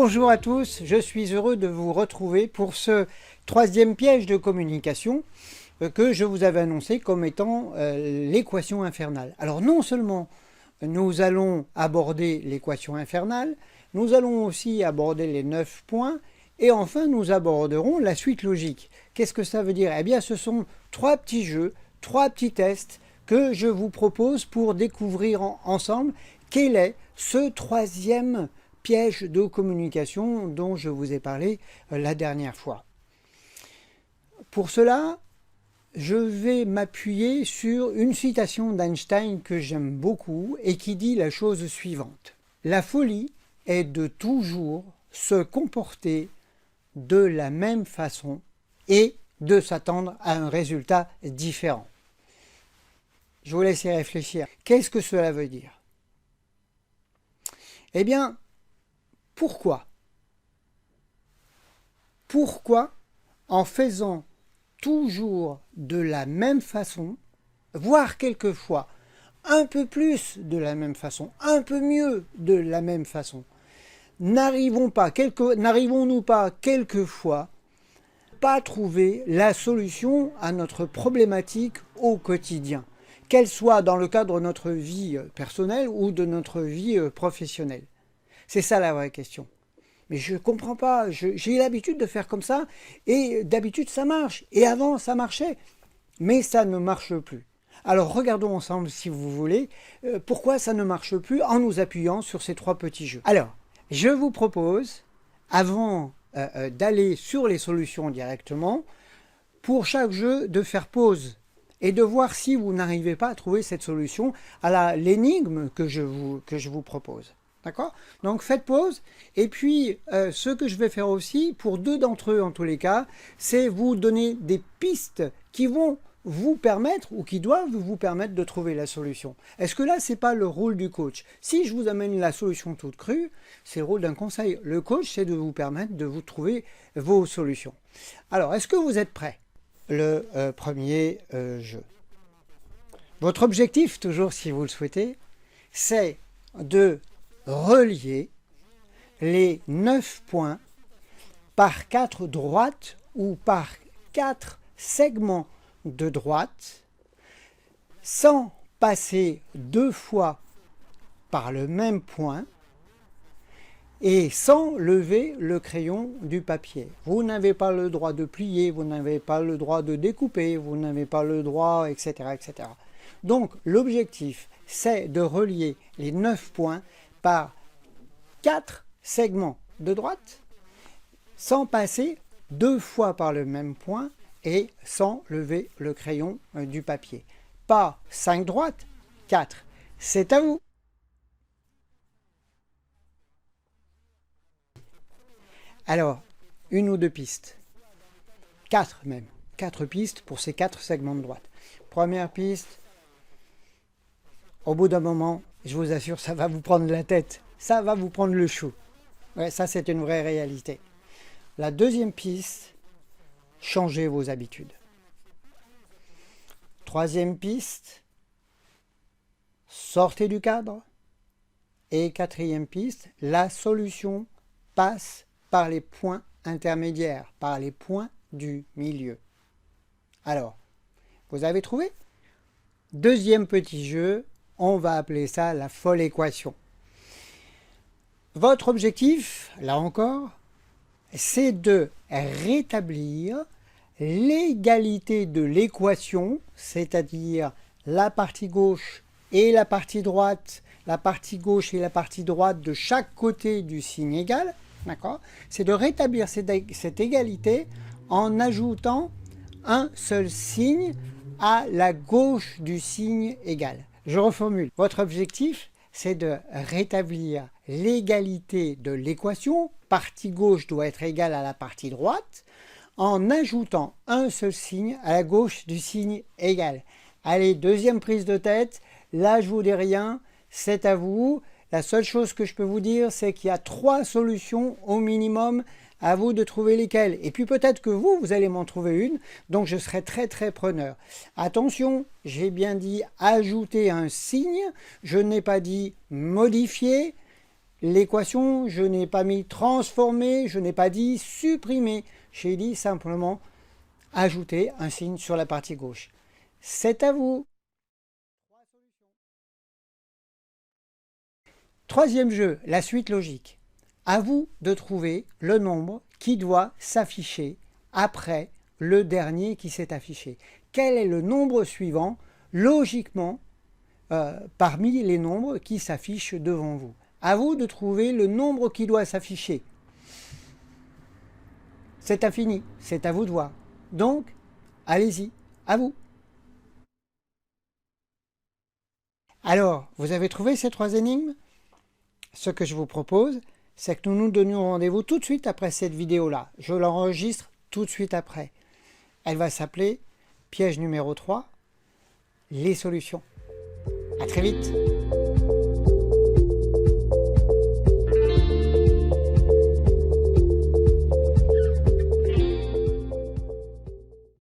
Bonjour à tous, je suis heureux de vous retrouver pour ce troisième piège de communication que je vous avais annoncé comme étant l'équation infernale. Alors non seulement nous allons aborder l'équation infernale, nous allons aussi aborder les 9 points et enfin nous aborderons la suite logique. Qu'est-ce que ça veut dire? Eh bien ce sont 3 petits jeux, 3 petits tests que je vous propose pour découvrir ensemble quel est ce troisième piège de communication dont je vous ai parlé la dernière fois. Pour cela, je vais m'appuyer sur une citation d'Einstein que j'aime beaucoup et qui dit la chose suivante. La folie est de toujours se comporter de la même façon et de s'attendre à un résultat différent. Je vous laisse y réfléchir. Qu'est-ce que cela veut dire? Eh bien, pourquoi en faisant toujours de la même façon, voire quelquefois un peu plus de la même façon, un peu mieux de la même façon, n'arrivons-nous pas quelquefois pas trouver la solution à notre problématique au quotidien, qu'elle soit dans le cadre de notre vie personnelle ou de notre vie professionnelle? C'est ça la vraie question. Mais je ne comprends pas, j'ai l'habitude de faire comme ça, et d'habitude ça marche. Et avant ça marchait, mais ça ne marche plus. Alors regardons ensemble, si vous voulez, pourquoi ça ne marche plus en nous appuyant sur ces 3 petits jeux. Alors, je vous propose, avant d'aller sur les solutions directement, pour chaque jeu de faire pause et de voir si vous n'arrivez pas à trouver cette solution à l'énigme que je vous propose. D'accord? Donc faites pause, et puis ce que je vais faire aussi, pour 2 d'entre eux en tous les cas, c'est vous donner des pistes qui vont vous permettre, ou qui doivent vous permettre de trouver la solution. Est-ce que là, c'est pas le rôle du coach? Si je vous amène la solution toute crue, c'est le rôle d'un conseil. Le coach, c'est de vous permettre de vous trouver vos solutions. Alors, est-ce que vous êtes prêts? Le premier jeu. Votre objectif, toujours si vous le souhaitez, c'est de relier les 9 points par 4 droites ou par 4 segments de droite sans passer 2 fois par le même point et sans lever le crayon du papier. Vous n'avez pas le droit de plier, vous n'avez pas le droit de découper, vous n'avez pas le droit, etc. etc. Donc l'objectif, c'est de relier les 9 points par 4 segments de droite sans passer 2 fois par le même point et sans lever le crayon du papier. Pas 5 droites, 4. C'est à vous. Alors, 1 ou 2 pistes. 4 même. 4 pistes pour ces 4 segments de droite. Première piste, au bout d'un moment, je vous assure, ça va vous prendre la tête. Ça va vous prendre le chou. Ouais, ça, c'est une vraie réalité. La deuxième piste, changez vos habitudes. Troisième piste, sortez du cadre. Et quatrième piste, la solution passe par les points intermédiaires, par les points du milieu. Alors, vous avez trouvé? Deuxième petit jeu, on va appeler ça la folle équation. Votre objectif, là encore, c'est de rétablir l'égalité de l'équation, c'est-à-dire la partie gauche et la partie droite, la partie gauche et la partie droite de chaque côté du signe égal, d'accord? C'est de rétablir cette égalité en ajoutant un seul signe à la gauche du signe égal. Je reformule. Votre objectif, c'est de rétablir l'égalité de l'équation, partie gauche doit être égale à la partie droite, en ajoutant un seul signe à la gauche du signe égal. Allez, deuxième prise de tête, là je vous dis rien, c'est à vous. La seule chose que je peux vous dire, c'est qu'il y a 3 solutions au minimum, à vous de trouver lesquelles. Et puis peut-être que vous allez m'en trouver une, donc je serai très très preneur. Attention, j'ai bien dit ajouter un signe, je n'ai pas dit modifier. l'équation, je n'ai pas mis transformer, je n'ai pas dit supprimer. J'ai dit simplement ajouter un signe sur la partie gauche. C'est à vous. Troisième jeu, la suite logique. À vous de trouver le nombre qui doit s'afficher après le dernier qui s'est affiché. Quel est le nombre suivant, logiquement, parmi les nombres qui s'affichent devant vous? À vous de trouver le nombre qui doit s'afficher. C'est infini, c'est à vous de voir. Donc, allez-y, à vous. Alors, vous avez trouvé ces trois énigmes? Ce que je vous propose, c'est que nous nous donnions rendez-vous tout de suite après cette vidéo-là. Je l'enregistre tout de suite après. Elle va s'appeler piège numéro 3, les solutions. À très vite.